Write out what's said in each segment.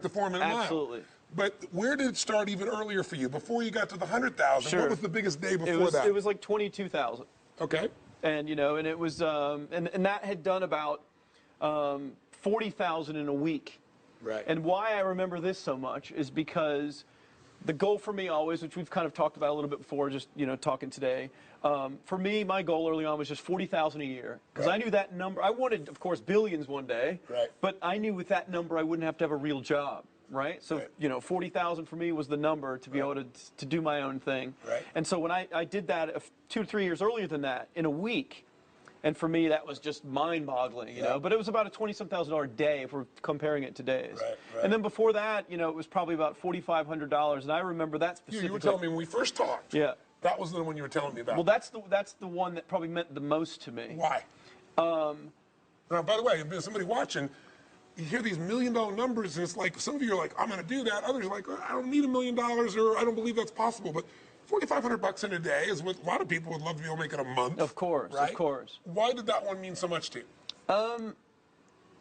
the 4-minute mile. Absolutely. But where did it start even earlier for you? Before you got to the 100,000, Sure. what was the biggest day before that? It was like 22,000. Okay. And, you know, and it was, and that had done about 40,000 in a week. Right. And why I remember this so much is because the goal for me always, which we've kind of talked about a little bit before, just, you know, talking today, for me, my goal early on was just 40,000 a year. Because I knew that number, I wanted, of course, billions one day. Right. But I knew with that number, I wouldn't have to have a real job. Right? So, you know, 40,000 for me was the number to be able to do my own thing. Right. And so when I did that 2 or 3 years earlier than that, in a week, and for me that was just mind-boggling, you know. But it was about a $20,000 day if we're comparing it to days. Right, right. And then before that, you know, it was probably about $4,500, and I remember that specifically. You were telling me when we first talked. Yeah. That was the one you were telling me about. Well, that's the one that probably meant the most to me. Why? Now, by the way, if there's somebody watching, you hear these $1 million numbers, and it's like, some of you are like, I'm going to do that. Others are like, I don't need $1 million, or I don't believe that's possible. But $4,500 in a day is what a lot of people would love to be able to make in a month. Of course, right? of course. Why did that one mean so much to you?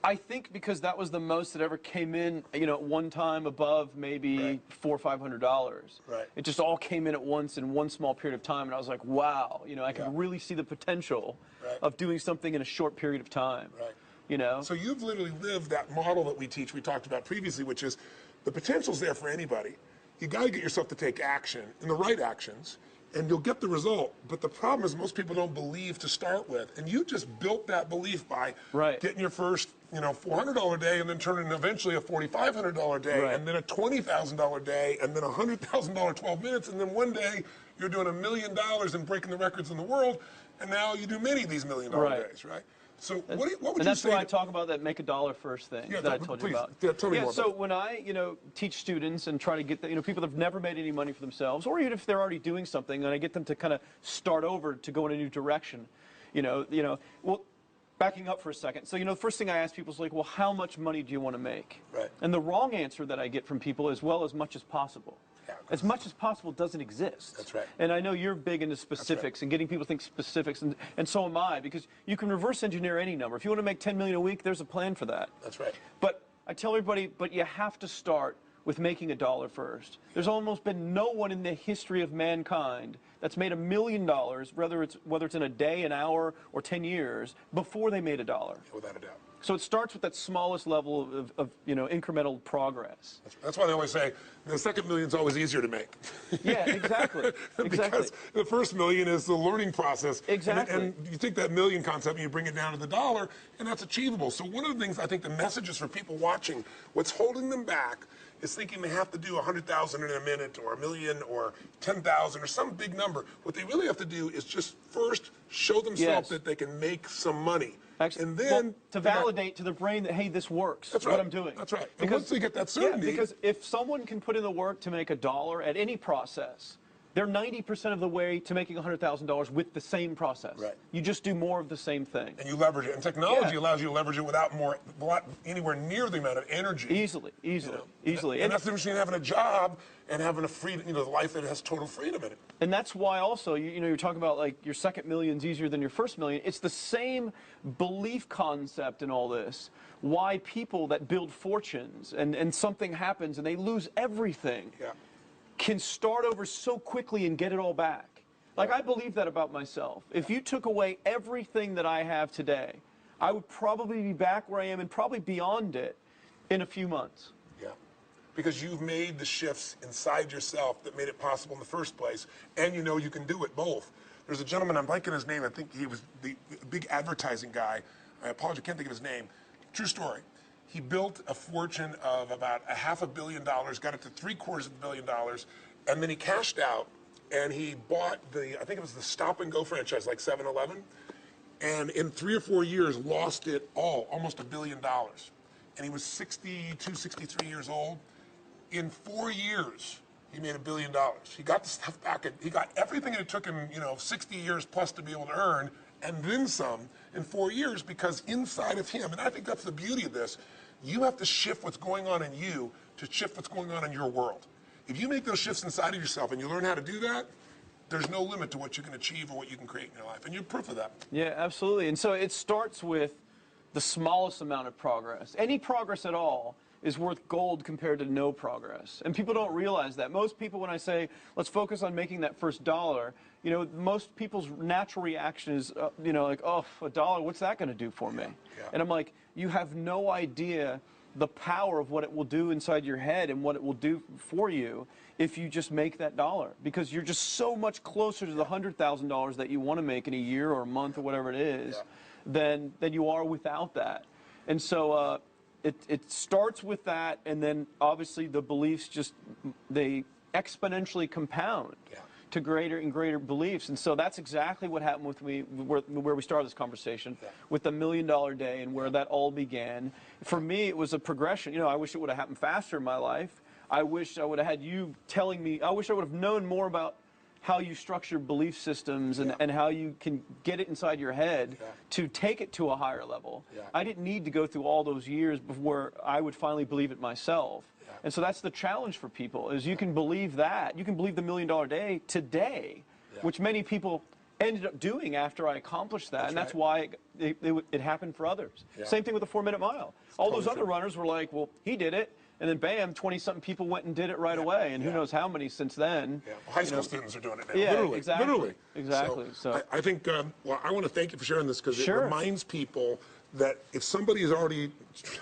I think because that was the most that ever came in, you know, at one time above maybe $400 or $500. Right. It just all came in at once in one small period of time, and I was like, wow, you know, I can really see the potential of doing something in a short period of time. Right. You know? So you've literally lived that model that we teach, we talked about previously, which is the potential's there for anybody. You got to get yourself to take action, and the right actions, and you'll get the result. But the problem is most people don't believe to start with. And you just built that belief by getting your first, you know, $400 day, and then turning eventually a $4,500 day, and then a $20,000 day, and then a $100,000 12 minutes, and then one day you're doing $1 million and breaking the records in the world, and now you do many of these $1 million days, right? So what would you say? And that's why I talk about that make a dollar first thing that I told you about. Yeah, tell me more so about when I, you know, teach students and try to get the, you know, people that have never made any money for themselves, or even if they're already doing something, and I get them to kind of start over to go in a new direction, you know, well, backing up for a second. So, you know, the first thing I ask people is like, well, how much money do you want to make? Right. And the wrong answer that I get from people is, well, as much as possible. Yeah, as much as possible doesn't exist. That's right. And I know you're big into specifics and getting people to think specifics, and so am I, because you can reverse engineer any number. If you want to make $10 million a week, there's a plan for that. That's right. But I tell everybody, but you have to start with making a dollar first. There's almost been no one in the history of mankind that's made $1 million, whether it's in a day, an hour, or 10 years, before they made $1. Yeah, without a doubt. So it starts with that smallest level of you know, incremental progress. That's why they always say the second million is always easier to make. Yeah, exactly. Because the first million is the learning process. Exactly. And you take that million concept and you bring it down to the dollar, and that's achievable. So one of the things I think the message is for people watching, what's holding them back is thinking they have to do 100,000 in a minute, or 1 million, or 10,000, or some big number. What they really have to do is just first show themselves that they can make some money. Actually, and then to validate to the brain that, hey, this works. That's what I'm doing. That's right. Because and once they get that certainty. Yeah, because if someone can put in the work to make $1 at any process, they're 90% of the way to making $100,000 with the same process. Right. You just do more of the same thing. And you leverage it. And technology allows you to leverage it without anywhere near the amount of energy. Easily. And that's the difference between having a job and having a freedom, the life that has total freedom in it. And that's why also, you're talking about like your second million's easier than your first million. It's the same belief concept in all this. Why people that build fortunes and something happens and they lose everything can start over so quickly and get it all back. Like, I believe that about myself. If you took away everything that I have today, I would probably be back where I am and probably beyond it in a few months. Yeah. Because you've made the shifts inside yourself that made it possible in the first place, and you know you can do it both. There's a gentleman, I'm blanking his name, I think he was the big advertising guy. I apologize, I can't think of his name. True story. He built a fortune of about $500 million, got it to $750 million, and then he cashed out and he bought I think it was the Stop and Go franchise, like 7-Eleven, and in 3 or 4 years lost it all, almost $1 billion. And he was 62, 63 years old. In 4 years, he made $1 billion. He got the stuff back, and he got everything it took him, 60 years plus to be able to earn, and then some in 4 years, because inside of him, and I think that's the beauty of this, you have to shift what's going on in you to shift what's going on in your world. If you make those shifts inside of yourself and you learn how to do that, there's no limit to what you can achieve or what you can create in your life. And you're proof of that. Yeah, absolutely. And so it starts with the smallest amount of progress. Any progress at all is worth gold compared to no progress. And people don't realize that. Most people, when I say, let's focus on making that first dollar, you know, most people's natural reaction is, you know, like, oh, $1, what's that going to do for me? Yeah. And I'm like, you have no idea the power of what it will do inside your head and what it will do for you if you just make that dollar, because you're just so much closer to the $100,000 that you want to make in a year or a month or whatever it is than you are without that. And so it starts with that, and then obviously the beliefs just, they exponentially compound to greater and greater beliefs. And so that's exactly what happened with me, where we started this conversation, with the $1 Million Day and where that all began. For me, it was a progression. You know, I wish it would have happened faster in my life. I wish I would have had you telling me, I wish I would have known more about how you structure belief systems and how you can get it inside your head to take it to a higher level. I didn't need to go through all those years before I would finally believe it myself. And so that's the challenge for people, is you can believe that. You can believe the $1 Million Day today, which many people ended up doing after I accomplished that. And that's why it happened for others. Same thing with the 4-minute mile. All those other runners were like, well, he did it. And then, bam, 20-something people went and did it right away, and who knows how many since then. Well, high school students are doing it now, literally. Exactly. Literally. Exactly. So I think, well, I want to thank you for sharing this, because it reminds people that if somebody has already,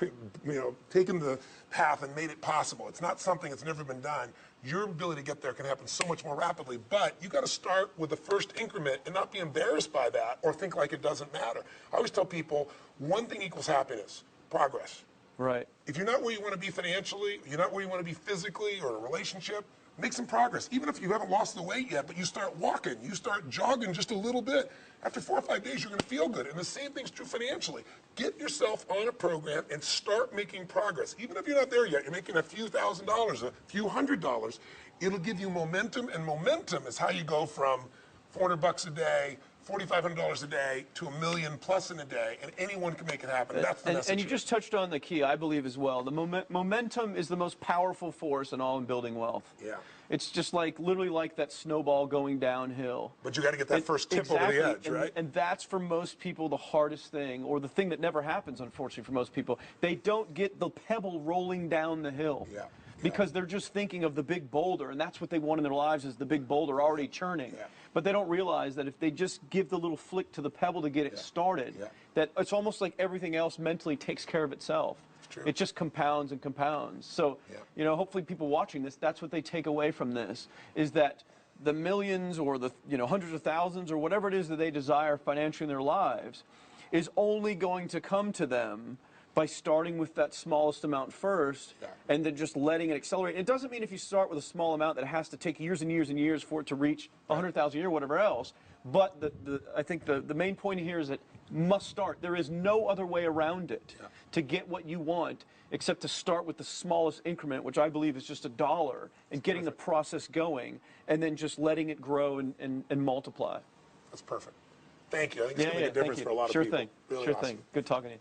you know, taken the path and made it possible, it's not something that's never been done. Your ability to get there can happen so much more rapidly, but you got to start with the first increment and not be embarrassed by that or think like it doesn't matter. I always tell people, one thing equals happiness: progress. Right. If you're not where you want to be financially, you're not where you want to be physically or in a relationship, make some progress. Even if you haven't lost the weight yet, but you start walking, you start jogging just a little bit. After 4 or 5 days, you're going to feel good. And the same thing's true financially. Get yourself on a program and start making progress. Even if you're not there yet, you're making a few $1,000s, a few $100s. It'll give you momentum, and momentum is how you go from $400 a day, $4,500 a day to $1 million plus in a day, and anyone can make it happen. That's the message. And you just touched on the key, I believe, as well. The momentum is the most powerful force in all in building wealth. It's just like, literally like that snowball going downhill. But you got to get that first tip over the edge, right? And that's for most people the hardest thing, or the thing that never happens, unfortunately, for most people. They don't get the pebble rolling down the hill. Because they're just thinking of the big boulder, and that's what they want in their lives, is the big boulder already churning. But they don't realize that if they just give the little flick to the pebble to get it started, that it's almost like everything else mentally takes care of itself. It just compounds and compounds. So, you know, hopefully people watching this, that's what they take away from this, is that the millions or the, you know, hundreds of thousands or whatever it is that they desire financially in their lives is only going to come to them by starting with that smallest amount first and then just letting it accelerate. It doesn't mean if you start with a small amount that it has to take years and years and years for it to reach 100,000 a year or whatever else. But I think the main point here is that must start. There is no other way around it to get what you want except to start with the smallest increment, which I believe is just $1, and getting the process going and then just letting it grow and multiply. That's perfect. Thank you. I think it's going to make a difference for a lot of people. Sure thing. Really Sure awesome. thing. Good talking to you.